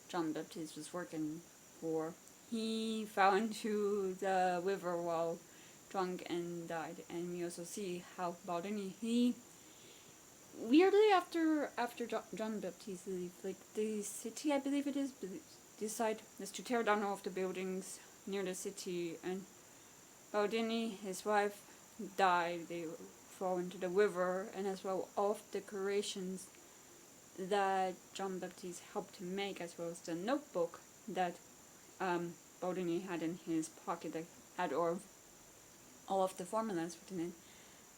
John Baptiste was working for, he fell into the river while drunk and died. And we also see how Baudini, he weirdly after John Baptiste leave, like the city, I believe it is, decide is to tear down all of the buildings near the city, and Baudini, his wife, died. They fall into the river, and as well all of the decorations that John Baptiste helped him make, as well as the notebook that Baudini had in his pocket that had all of the formulas written in,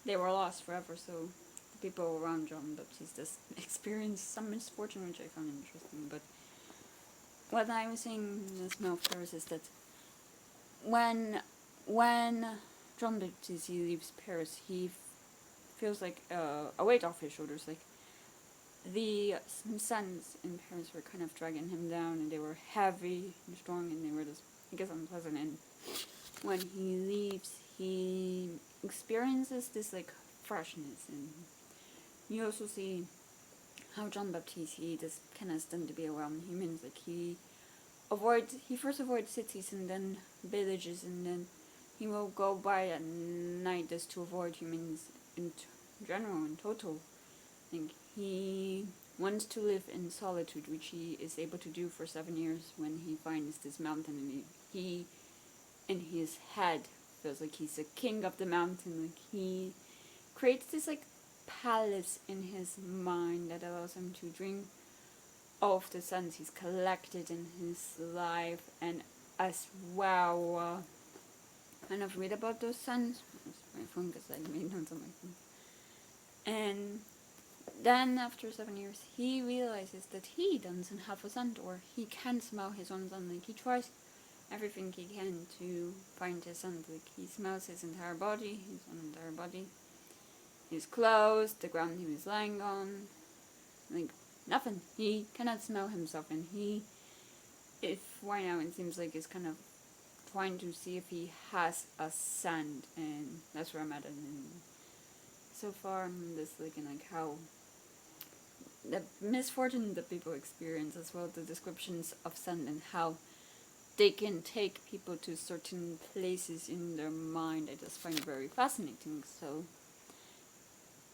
they were lost forever. So the people around John Baptiste experienced some misfortune, which I found interesting. But what I was saying in the Smell of Paris is that when John Baptiste leaves Paris, he feels like a weight off his shoulders. Like the suns in Paris were kind of dragging him down, and they were heavy and strong, and they were just, I guess, unpleasant. And when he leaves, he experiences this like freshness, and you also see how John Baptiste, he just cannot stand to be around humans. Like he first avoids cities and then villages, and then he will go by at night just to avoid humans in general, in total. Like he wants to live in solitude, which he is able to do for 7 years when he finds this mountain, and he in his head feels like he's a king of the mountain. Like he creates this like palace in his mind that allows him to drink all of the suns he's collected in his life, and as well kind of read about those suns. My phone, because I made notes on my phone. And then after 7 years, he realizes that he doesn't have a sun, or he can't smell his own sun. Like he tries everything he can to find his sun. Like he smells his entire body, his clothes, the ground he was lying on, like nothing. He cannot smell himself, and if right now it seems like he's kind of trying to see if he has a scent, and that's where I'm at. And so far, I'm just looking like how the misfortune that people experience, as well as the descriptions of scent and how they can take people to certain places in their mind. I just find it very fascinating. So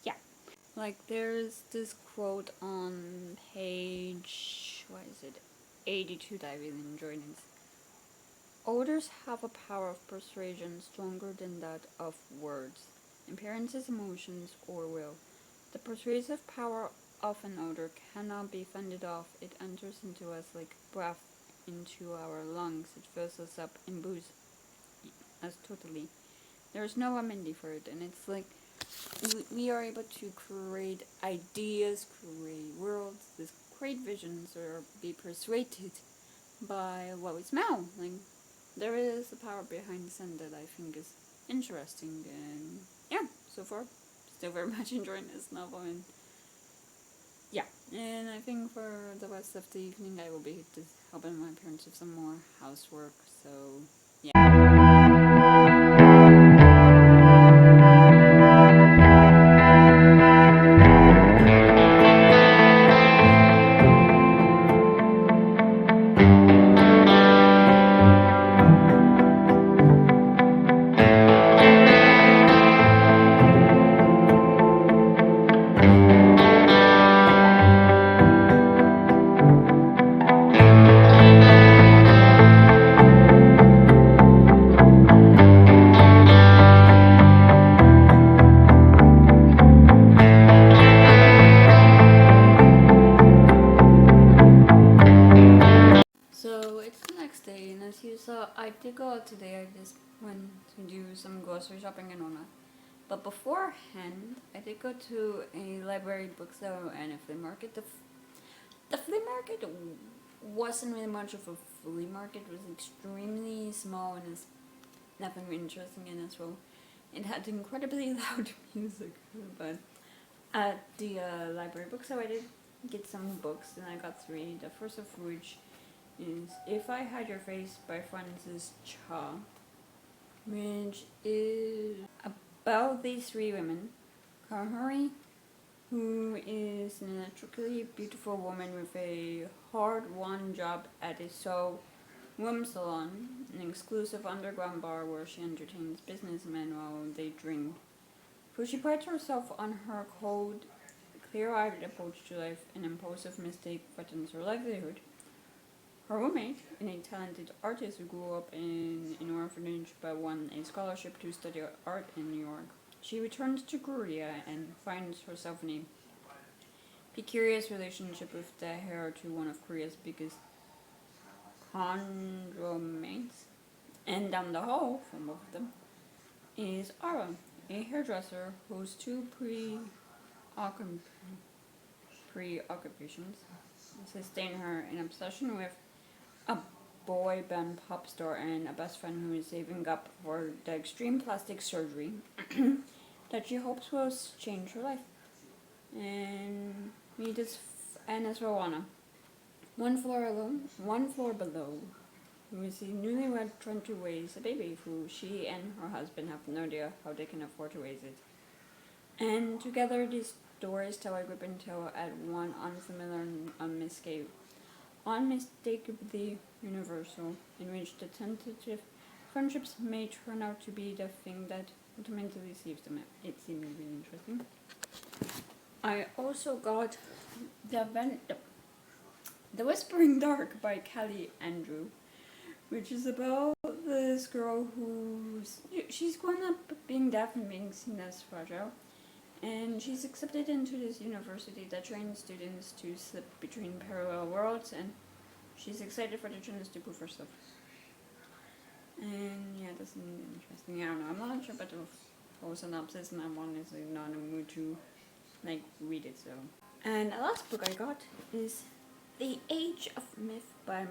yeah, like there's this quote on page 82 that I really enjoyed. Odors have a power of persuasion stronger than that of words, appearances, emotions, or will. The persuasive power of an odor cannot be fended off. It enters into us like breath into our lungs. It fills us up, imbues us totally. There's no remedy for it, and it's like we are able to create ideas, create worlds, create visions, or be persuaded by what we smell. Like there is a power behind scent that I think is interesting, and yeah, so far still very much enjoying this novel. And yeah, and I think for the rest of the evening I will be just helping my parents with some more housework. So yeah. So I did go out today. I just went to do some grocery shopping and all that. But beforehand, I did go to a library, bookstore, and a flea market. The flea market wasn't really much of a flea market. It was extremely small, and it's nothing really interesting in as well. It had incredibly loud music. But at the library bookstore, I did get some books, and I got 3. The first of which is If I Had Your Face by Frances Cha, which is about these 3 women. Kahari, who is an naturally beautiful woman with a hard-won job at a room salon, an exclusive underground bar where she entertains businessmen while they drink. For she prides herself on her cold, clear-eyed approach to life. An impulsive mistake threatens her livelihood. Her roommate, a talented artist who grew up in an orphanage but won a scholarship to study art in New York. She returns to Korea and finds herself in a precarious relationship with the heir to one of Korea's biggest conglomerates. And down the hall from both of them is Ara, a hairdresser whose two preoccupations sustain her: an obsession with a boy band pop star and a best friend who is saving up for the extreme plastic surgery that she hopes will change her life. And meet is Anna's Rowana, one floor below, who is a newlywed trying to raise a baby who she and her husband have no idea how they can afford to raise it. And together these stories tell a gripping tale at one unfamiliar and unmistakably universal, in which the tentative friendships may turn out to be the thing that ultimately saves them. It seemed really interesting. I also got The Whispering Dark by Kelly Andrew, which is about this girl she's grown up being deaf and being seen as fragile, and she's accepted into this university that trains students to slip between parallel worlds, and she's excited for the chance to prove herself. And yeah, that's interesting. I don't know, I'm not sure about the whole synopsis, and I'm honestly not in the mood to read it. So, and the last book I got is The Age of Myth by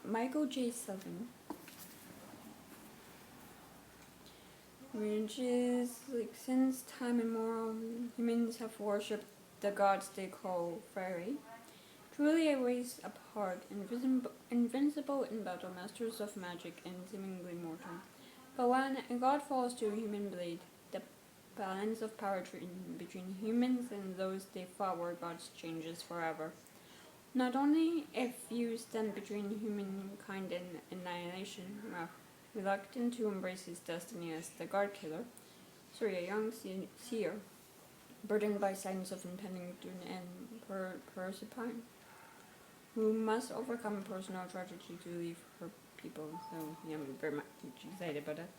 Michael J. Sullivan, which is since time immemorial, humans have worshipped the gods they call fairy, truly a race apart, invincible in battle, masters of magic, and seemingly mortal. But when a god falls to a human blade, the balance of power between humans and those they thought were gods changes forever. Not only if you stand between humankind and annihilation, reluctant to embrace his destiny as the god killer, a young seer, burdened by signs of impending doom and Persephone, who must overcome personal tragedy to leave her people. So yeah, I'm very much excited about that.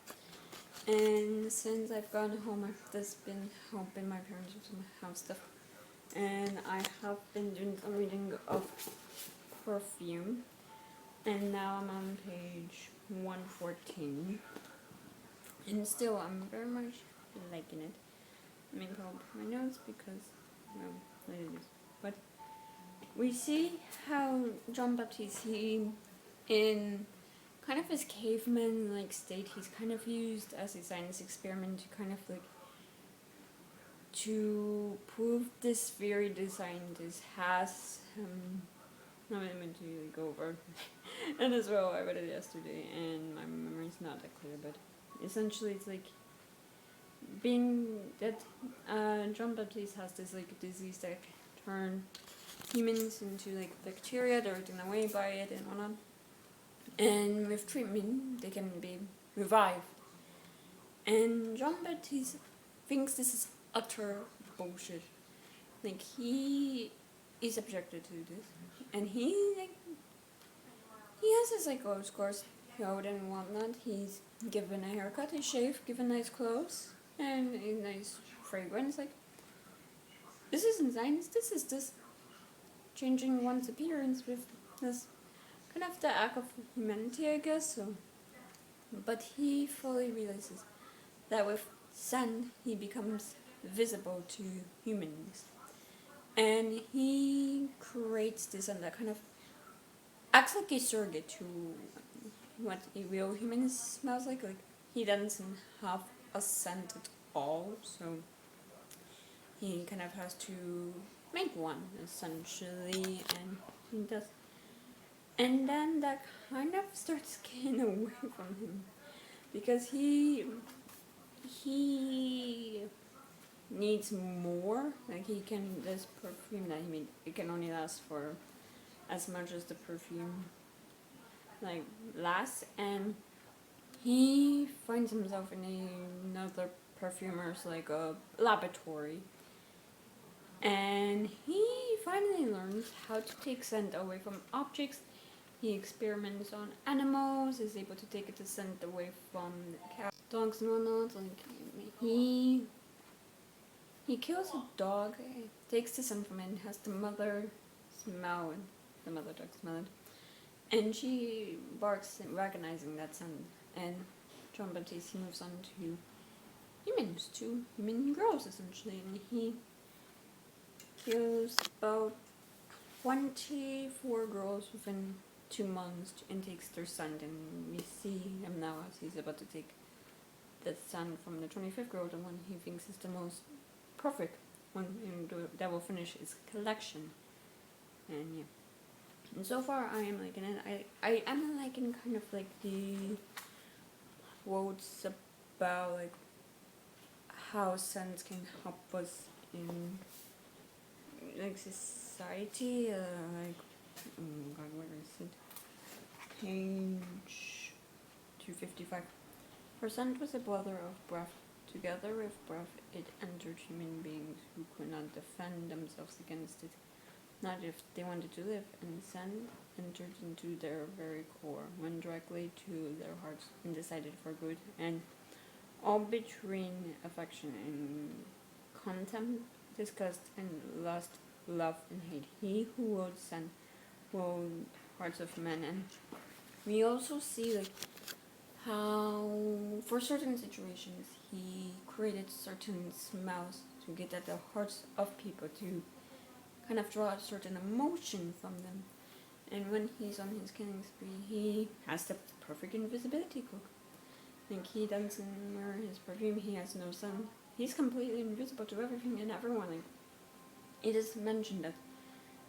And since I've gone home, I've just been helping my parents with some house stuff. And I have been doing some reading of Perfume. And now I'm on page 114. And still, I'm very much liking it. I mean, pull up my notes because, well, it is. But we see how John Baptiste, in kind of his caveman state, he's kind of used as a science experiment to kind of to prove this theory the scientist has. I'm not meant to go over and as well, I read it yesterday and my memory's not that clear, but essentially it's being that John Baptiste has this disease that turn humans into bacteria, they're eaten away by it and whatnot. And with treatment, they can be revived. And John Baptiste thinks this is utter bullshit. He is subjected to this, and he has his old scores healed and whatnot. He's given a haircut, a shave, given nice clothes, and a nice fragrance. This isn't science. This is just changing one's appearance with this kind of the act of humanity, I guess. So, but he fully realizes that with sand, he becomes visible to humans, and he creates this and that kind of acts like a surrogate to what a real human smells like. He doesn't have a scent at all, so he kind of has to make one essentially, and he does. And then that kind of starts getting away from him because he needs more. This perfume that he made, it can only last for as much as the perfume lasts, and he finds himself in another perfumer's a laboratory, and he finally learns how to take scent away from objects he experiments on animals, is able to take a descent away from the cat, dogs and whatnot. Like he kills a dog, takes the scent from it, and has the mother smell it, the mother dog smell it, and she barks, recognizing that scent. And John Baptiste, he moves on to humans, to human girls essentially, and he kills about 24 girls within 2 months and takes their son, and we see him now as he's about to take the son from the 25th girl, the one he thinks is the most perfect one, and that will finish his collection. And yeah, and so far I am liking it. I am liking kind of like the quotes about like how scents can help us in like society, like oh god, where is it? Page 255. Her scent was a bother of breath. Together with breath, it entered human beings who could not defend themselves against it, not if they wanted to live, and scent entered into their very core, went directly to their hearts, and decided for good, and all between affection and contempt, disgust and lust, love and hate. He who would scent will hearts of men. And we also see like how for certain situations he created certain smells to get at the hearts of people, to kind of draw a certain emotion from them. And when he's on his killing spree, he has the perfect invisibility cloak. Like, he doesn't wear his perfume, he has no sun. He's completely invisible to everything and everyone. Like, it is mentioned that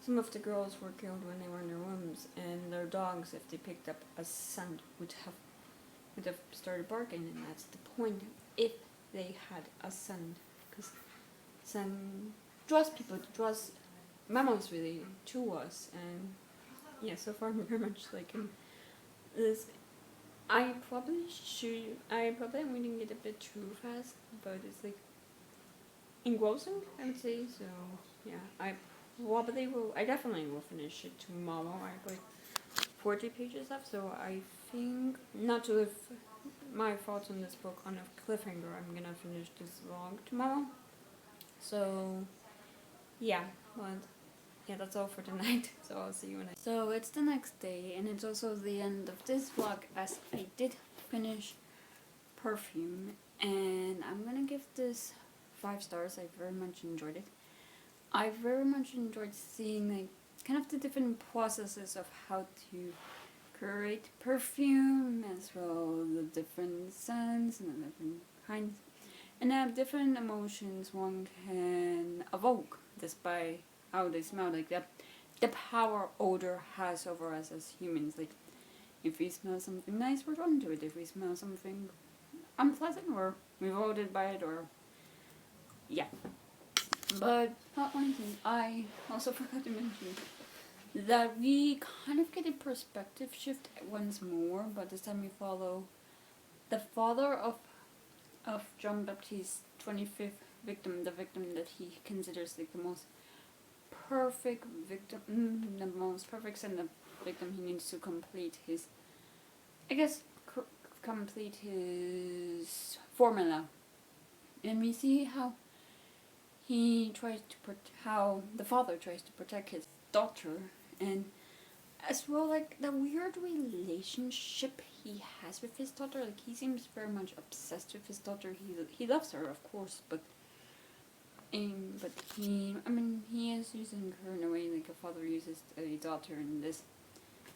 some of the girls were killed when they were in their wombs, and their dogs, if they picked up a scent, would have started barking, and that's the point. If they had a scent, because scent draws people, draws mammals really to us, and yeah, so far I'm very much like this. I probably am reading it a bit too fast, but it's like engrossing, I would say. So yeah, I definitely will finish it tomorrow. I have like 40 pages left, so I think, not to leave my thoughts on this book on a cliffhanger, I'm gonna finish this vlog tomorrow. So yeah, but yeah, that's all for tonight. So I'll see you when So it's the next day, and it's also the end of this vlog, as I did finish Perfume, and I'm gonna give this 5 stars. I very much enjoyed it. I very much enjoyed seeing like kind of the different processes of how to create perfume, as well the different scents and the different kinds, and have different emotions one can evoke just by how they smell. Like the power odor has over us as humans. Like, if we smell something nice, we're drawn to it. If we smell something unpleasant, we're revolted by it, or yeah. But not one thing, I also forgot to mention that we kind of get a perspective shift once more, but this time we follow the father of John Baptiste's 25th victim, the victim that he considers like the most perfect victim, the most perfect son, the victim he needs to complete his, I guess, complete his formula. And we see how he tries to how the father tries to protect his daughter, and as well like the weird relationship he has with his daughter. Like, he seems very much obsessed with his daughter. He loves her, of course, but he is using her in a way like a father uses a daughter in this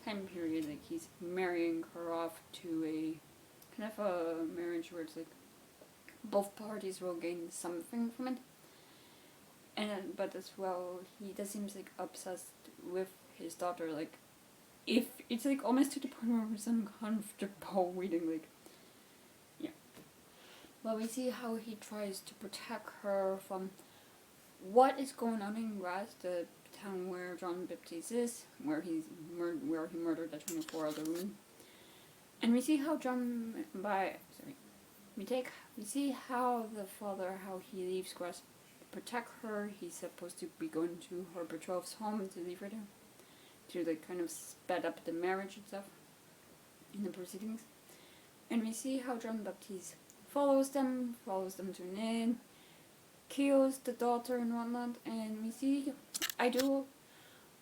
time period. Like, he's marrying her off to a kind of a marriage where it's like both parties will gain something from it. And but as well, he does seems like obsessed with his daughter. Like, if it's like almost to the point where it's uncomfortable reading. Like, yeah. Well, we see how he tries to protect her from what is going on in Graz, the town where John Baptiste is, where he murdered the 24 other women. And we see how we see how the father, how he leaves Graz to protect her. He's supposed to be going to her betrothed's home to leave her there. to like kind of sped up the marriage itself in the proceedings. And we see how John Baptiste follows them to an inn, kills the daughter and whatnot, and we see,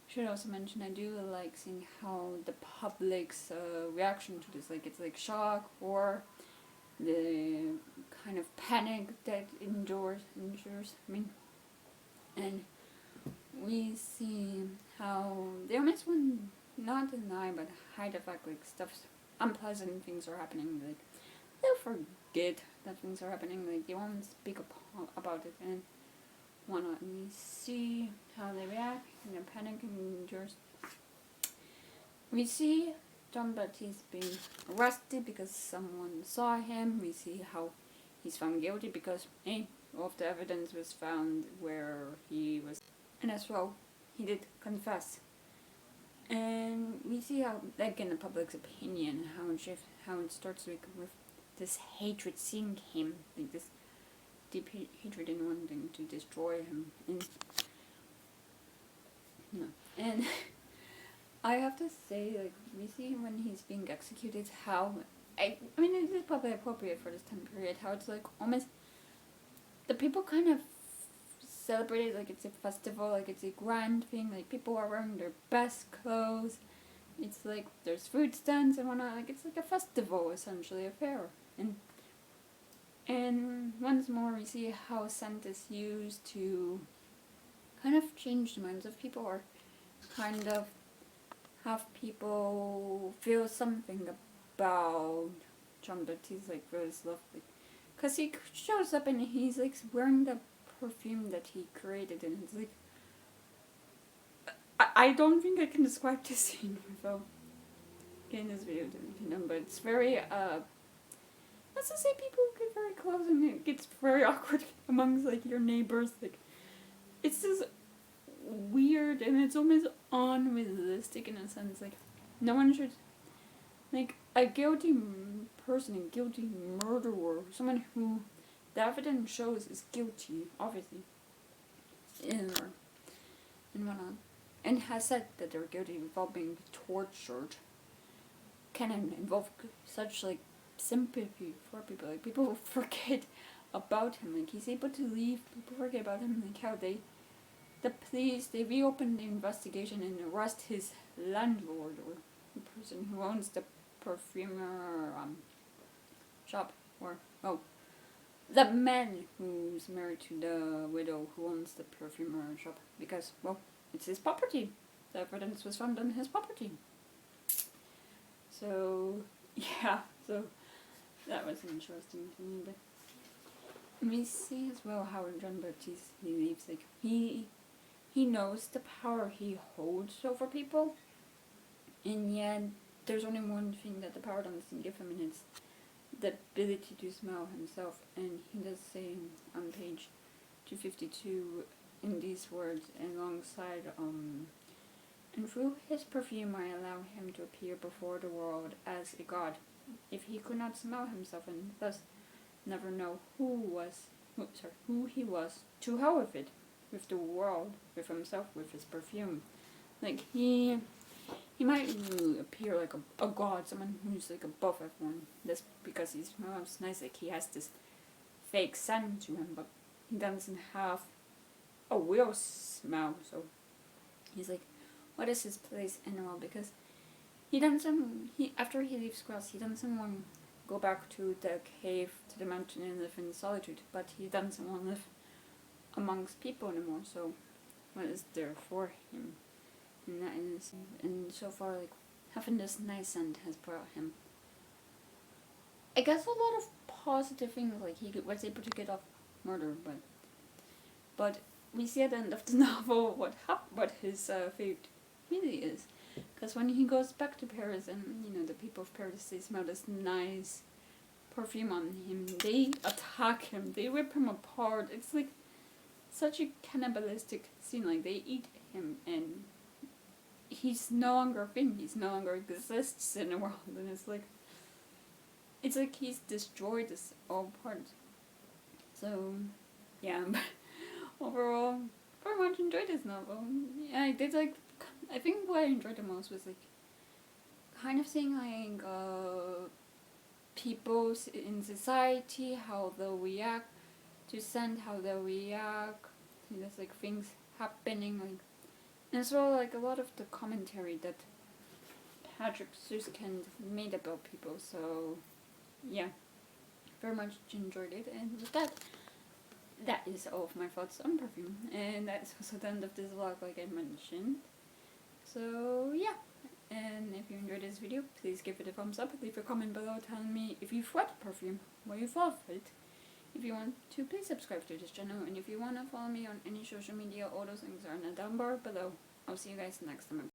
should also mention, I do like seeing how the public's reaction to this, like it's like shock, or the kind of panic that ensures, and we see how they almost want not deny but hide the fact like unpleasant things are happening, like they'll forget that things are happening, like they won't speak about it and whatnot. And we see how they react and their panic endures. We see John Baptiste being arrested because someone saw him. We see how he's found guilty because all of the evidence was found where he was, and as well he did confess. And we see how, like in the public's opinion, how it starts with this hatred seeing him, like this deep hatred in wanting to destroy him. And I have to say, like, we see when he's being executed, how it is probably appropriate for this time period, how it's like almost the people kind of celebrate it like it's a festival, like it's a grand thing, like people are wearing their best clothes, it's like there's food stands and whatnot, like it's like a festival, essentially, a fair. And once more we see how scent is used to kind of change the minds of people, or kind of have people feel something about John Baptiste, like for his love, like, cause he shows up and he's like wearing the perfume that he created, and it's like I don't think I can describe this scene without getting this video done, but it's very let's just say people get very close and it gets very awkward amongst like your neighbors, like it's just weird and it's almost unrealistic in a sense, like no one should, like a guilty person, a guilty murderer, someone who the evidence shows is guilty, obviously, and whatnot, and has said that they're guilty without being tortured, can involve such like sympathy for people. Like people forget about him. Like he's able to leave. People forget about him. Like how the police, they reopen the investigation and arrest his landlord, or the person who owns the perfumer shop, or the man who's married to the widow who owns the perfumer shop, because, well, it's his property. The evidence was found on his property. So, yeah, so that was interesting to me. But we see as well how John Baptiste, he leaves, like, he knows the power he holds over people, and yet there's only one thing that the power doesn't give him, and it's the ability to smell himself. And he does say on page 252 in these words, alongside and through his perfume I allow him to appear before the world as a god. If he could not smell himself and thus never know who he was, to hell with it, with the world, with himself, with his perfume. Like he might appear like a god, someone who's like above everyone, just because he smells nice, like he has this fake scent to him, but he doesn't have a real smell, so he's like, what is his place in the world? Because after he leaves Cross, he doesn't want to go back to the cave, to the mountain, and live in solitude, but he doesn't want to live amongst people anymore, so what is there for him? And so far, like, having this nice scent has brought him, I guess, a lot of positive things, like he was able to get off murder, but we see at the end of the novel what his fate really is, because when he goes back to Paris and the people of Paris, they smell this nice perfume on him, they attack him, they rip him apart. It's like such a cannibalistic scene, like they eat him and he's no longer a thing, he's no longer exists in the world, and it's like he's destroyed this all part. So yeah, but overall, very much enjoyed this novel. Yeah, I did like I think what I enjoyed the most was like kind of seeing like people in society, how they'll react to scent, how they'll react to there's like things happening, like, and as well like a lot of the commentary that Patrick Süskind made about people. So yeah, very much enjoyed it. And with that, that is all of my thoughts on Perfume, and that's also the end of this vlog, like I mentioned. So yeah, and if you enjoyed this video, please give it a thumbs up, leave a comment below telling me if you've read Perfume, what you thought of it. If you want to, please subscribe to this channel, and if you want to follow me on any social media, all those things are in the down bar below. I'll see you guys next time.